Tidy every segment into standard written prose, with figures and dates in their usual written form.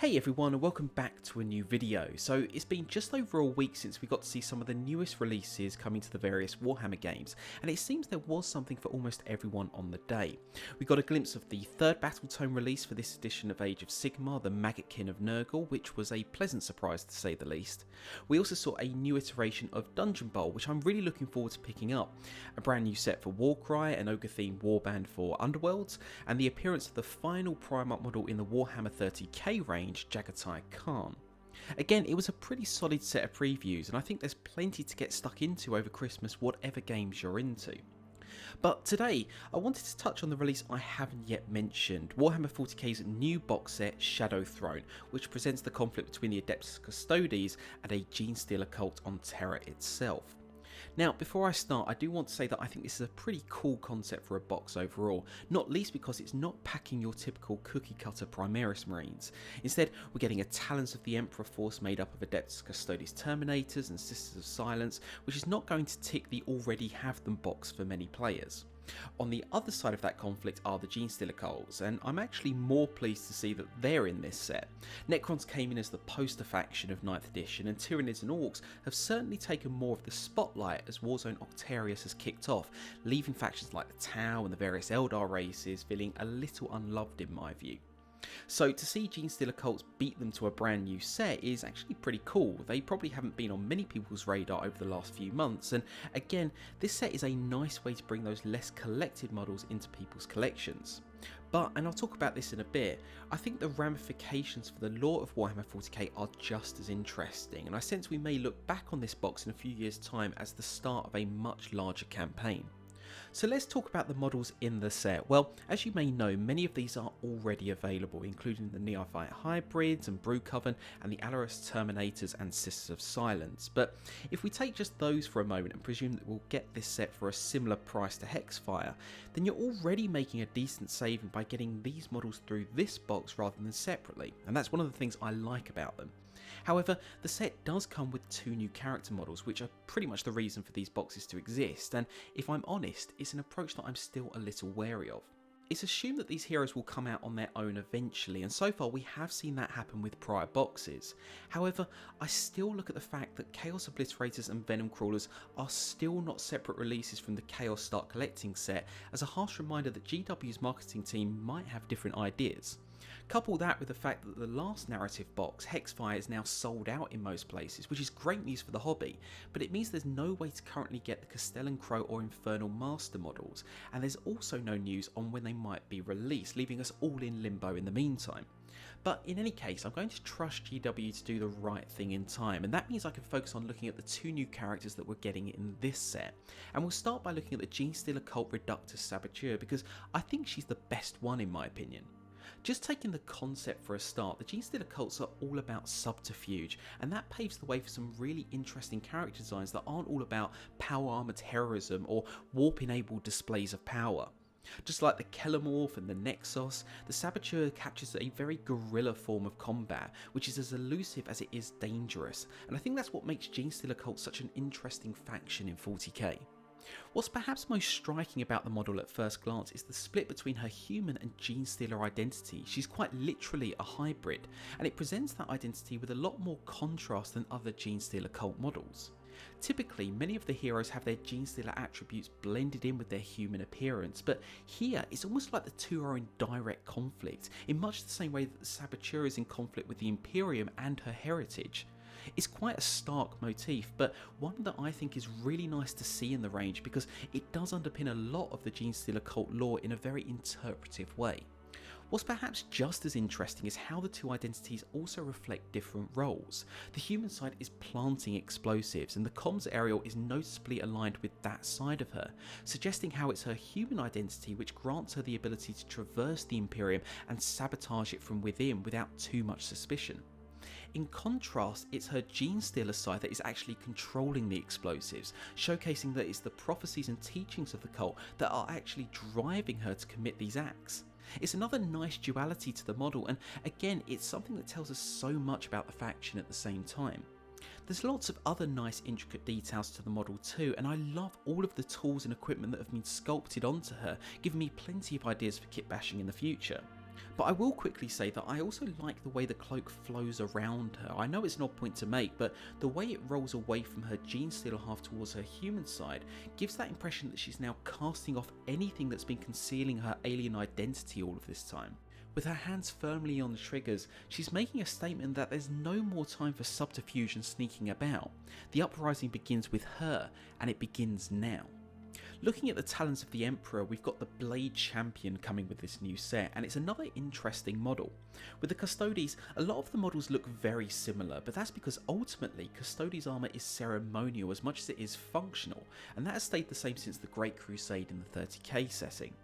Hey everyone, and welcome back to a new video. So it's been just over a week since we got to see some of the newest releases coming to the various Warhammer games, and it seems there was something for almost everyone on the day. We got a glimpse of the third Battletome release for this edition of Age of Sigmar, the Maggotkin of Nurgle, which was a pleasant surprise to say the least. We also saw a new iteration of Dungeon Bowl, which I'm really looking forward to picking up, a brand new set for Warcry, an ogre-themed warband for Underworlds, and the appearance of the final Primarch model in the Warhammer 30k range, Jagatai Khan. Again, it was a pretty solid set of previews, and I think there's plenty to get stuck into over Christmas, whatever games you're into. But today, I wanted to touch on the release I haven't yet mentioned, Warhammer 40k's new box set, Shadow Throne, which presents the conflict between the Adeptus Custodes and a Genestealer Cult on Terra itself. Now, before I start, I do want to say that I think this is a pretty cool concept for a box overall, not least because it's not packing your typical cookie cutter Primaris Marines. Instead, we're getting a Talons of the Emperor force made up of Adeptus Custodes Terminators and Sisters of Silence, which is not going to tick the already have them box for many players. On the other side of that conflict are the Genestealer Cults, and I'm actually more pleased to see that they're in this set. Necrons came in as the poster faction of 9th edition, and Tyranids and Orcs have certainly taken more of the spotlight as Warzone Octarius has kicked off, leaving factions like the Tau and the various Eldar races feeling a little unloved in my view. So to see Genestealer Cults beat them to a brand new set is actually pretty cool. They probably haven't been on many people's radar over the last few months, and again, this set is a nice way to bring those less collected models into people's collections. But, and I'll talk about this in a bit, I think the ramifications for the lore of Warhammer 40k are just as interesting, and I sense we may look back on this box in a few years' time as the start of a much larger campaign. So let's talk about the models in the set. Well, as you may know, many of these are already available, including the Neophyte Hybrids and Brewcoven and the Alaris Terminators and Sisters of Silence. But if we take just those for a moment and presume that we'll get this set for a similar price to Hexfire, then you're already making a decent saving by getting these models through this box rather than separately, and that's one of the things I like about them. However, the set does come with two new character models, which are pretty much the reason for these boxes to exist, and if I'm honest, it's an approach that I'm still a little wary of. It's assumed that these heroes will come out on their own eventually, and so far we have seen that happen with prior boxes. However, I still look at the fact that Chaos Obliterators and Venom Crawlers are still not separate releases from the Chaos Start Collecting set as a harsh reminder that GW's marketing team might have different ideas. Couple that with the fact that the last narrative box, Hexfire, is now sold out in most places, which is great news for the hobby, but it means there's no way to currently get the Castellan Crow or Infernal Master models, and there's also no news on when they might be released, leaving us all in limbo in the meantime. But in any case, I'm going to trust GW to do the right thing in time, and that means I can focus on looking at the two new characters that we're getting in this set. And we'll start by looking at the Genestealer Cult Reductus Saboteur, because I think she's the best one in my opinion. Just taking the concept for a start, the Genestealer Cults are all about subterfuge, and that paves the way for some really interesting character designs that aren't all about power armor terrorism or warp-enabled displays of power. Just like the Kelemorph and the Nexos, the Saboteur captures a very guerrilla form of combat, which is as elusive as it is dangerous, and I think that's what makes Genestealer Cults such an interesting faction in 40k. What's perhaps most striking about the model at first glance is the split between her human and Genestealer identity. She's quite literally a hybrid, and it presents that identity with a lot more contrast than other Genestealer Cult models. Typically, many of the heroes have their Genestealer attributes blended in with their human appearance, but here it's almost like the two are in direct conflict, in much the same way that the Saboteur is in conflict with the Imperium and her heritage. It's quite a stark motif, but one that I think is really nice to see in the range because it does underpin a lot of the Genestealer Cult lore in a very interpretive way. What's perhaps just as interesting is how the two identities also reflect different roles. The human side is planting explosives, and the comms Ariel is noticeably aligned with that side of her, suggesting how it's her human identity which grants her the ability to traverse the Imperium and sabotage it from within without too much suspicion. In contrast, it's her Genestealer side that is actually controlling the explosives, showcasing that it's the prophecies and teachings of the cult that are actually driving her to commit these acts. It's another nice duality to the model, and again, it's something that tells us so much about the faction at the same time. There's lots of other nice intricate details to the model too, and I love all of the tools and equipment that have been sculpted onto her, giving me plenty of ideas for kit bashing in the future. But I will quickly say that I also like the way the cloak flows around her. I know it's an odd point to make, but the way it rolls away from her Genestealer half towards her human side gives that impression that she's now casting off anything that's been concealing her alien identity all of this time. With her hands firmly on the triggers, she's making a statement that there's no more time for subterfuge and sneaking about. The uprising begins with her, and it begins now. Looking at the talons of the Emperor, we've got the Blade Champion coming with this new set, and it's another interesting model. With the Custodes, a lot of the models look very similar, but that's because ultimately Custodes armour is ceremonial as much as it is functional, and that has stayed the same since the Great Crusade in the 30k setting.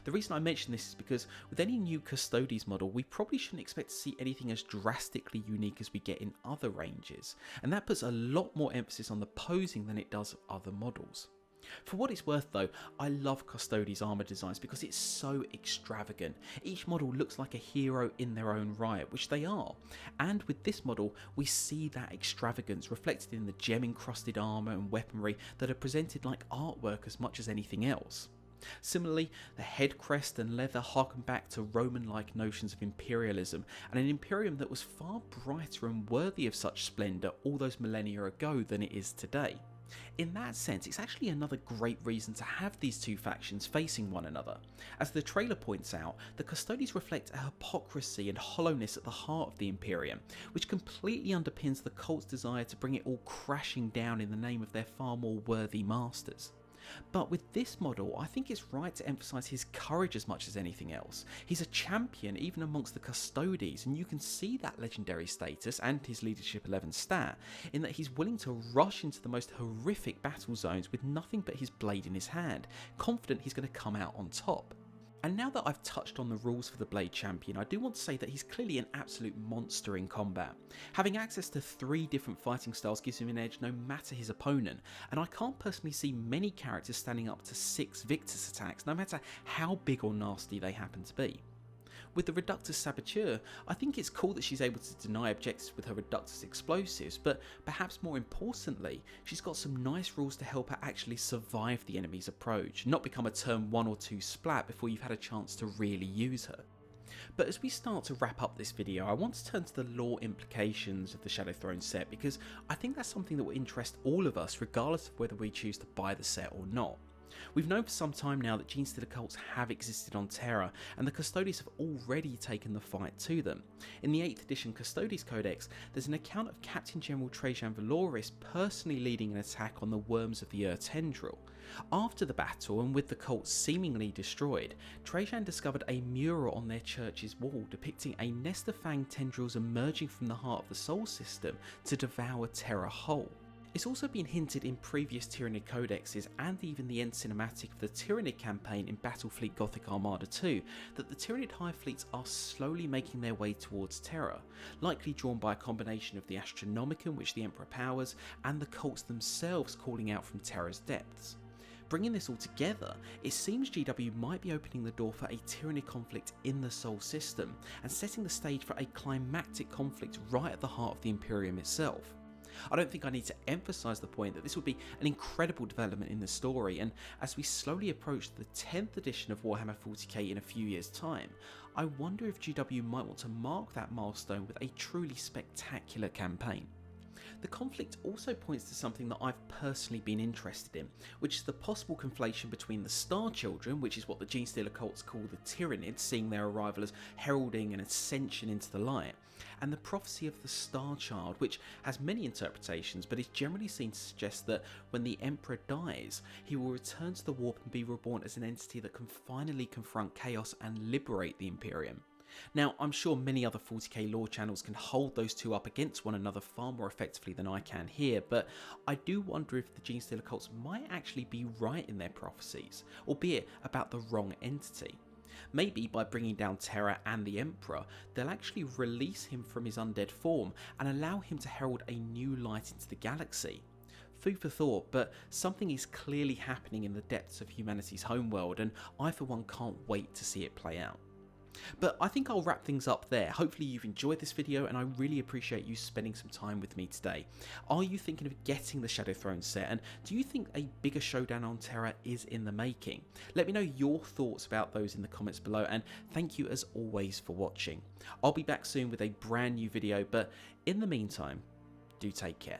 The reason I mention this is because with any new Custodes model, we probably shouldn't expect to see anything as drastically unique as we get in other ranges, and that puts a lot more emphasis on the posing than it does other models. For what it's worth though, I love Custodes armour designs because it's so extravagant. Each model looks like a hero in their own right, which they are. And with this model, we see that extravagance reflected in the gem encrusted armour and weaponry that are presented like artwork as much as anything else. Similarly, the head crest and leather harken back to Roman-like notions of imperialism, and an imperium that was far brighter and worthy of such splendour all those millennia ago than it is today. In that sense, it's actually another great reason to have these two factions facing one another. As the trailer points out, the Custodes reflect a hypocrisy and hollowness at the heart of the Imperium, which completely underpins the cult's desire to bring it all crashing down in the name of their far more worthy masters. But with this model, I think it's right to emphasise his courage as much as anything else. He's a champion even amongst the Custodes, and you can see that legendary status and his leadership 11 stat in that he's willing to rush into the most horrific battle zones with nothing but his blade in his hand, confident he's going to come out on top. And now that I've touched on the rules for the Blade Champion, I do want to say that he's clearly an absolute monster in combat. Having access to 3 different fighting styles gives him an edge no matter his opponent, and I can't personally see many characters standing up to 6 Victus attacks, no matter how big or nasty they happen to be. With the Reductus Saboteur, I think it's cool that she's able to deny objectives with her Reductus explosives, but perhaps more importantly, she's got some nice rules to help her actually survive the enemy's approach, not become a turn 1 or 2 splat before you've had a chance to really use her. But as we start to wrap up this video, I want to turn to the lore implications of the Shadow Throne set, because I think that's something that will interest all of us regardless of whether we choose to buy the set or not. We've known for some time now that Genestealer Cults have existed on Terra, and the Custodes have already taken the fight to them. In the 8th edition Custodes Codex, there's an account of Captain General Trajan Valoris personally leading an attack on the worms of the Tendril. After the battle, and with the cults seemingly destroyed, Trajan discovered a mural on their church's wall depicting a nest of fanged tendrils emerging from the heart of the Sol system to devour Terra whole. It's also been hinted in previous Tyrannid codexes and even the end cinematic of the Tyrannid campaign in Battlefleet Gothic Armada 2 that the Tyrannid hive fleets are slowly making their way towards Terra, likely drawn by a combination of the Astronomicon which the Emperor powers and the cults themselves calling out from Terra's depths. Bringing this all together, it seems GW might be opening the door for a Tyrannid conflict in the Sol system and setting the stage for a climactic conflict right at the heart of the Imperium itself. I don't think I need to emphasise the point that this would be an incredible development in the story, and as we slowly approach the 10th edition of Warhammer 40k in a few years' time, I wonder if GW might want to mark that milestone with a truly spectacular campaign. The conflict also points to something that I've personally been interested in, which is the possible conflation between the Star Children, which is what the Genestealer Cults call the Tyranids, seeing their arrival as heralding an ascension into the light, and the prophecy of the Star Child, which has many interpretations but is generally seen to suggest that when the Emperor dies, he will return to the warp and be reborn as an entity that can finally confront chaos and liberate the Imperium. Now, I'm sure many other 40k lore channels can hold those two up against one another far more effectively than I can here, but I do wonder if the Genestealer Cults might actually be right in their prophecies, albeit about the wrong entity. Maybe by bringing down Terra and the Emperor, they'll actually release him from his undead form and allow him to herald a new light into the galaxy. Food for thought, but something is clearly happening in the depths of humanity's homeworld, and I for one can't wait to see it play out. But I think I'll wrap things up there. Hopefully you've enjoyed this video, and I really appreciate you spending some time with me today. Are you thinking of getting the Shadow Throne set, and do you think a bigger showdown on Terra is in the making? Let me know your thoughts about those in the comments below, and thank you as always for watching. I'll be back soon with a brand new video, but in the meantime, do take care.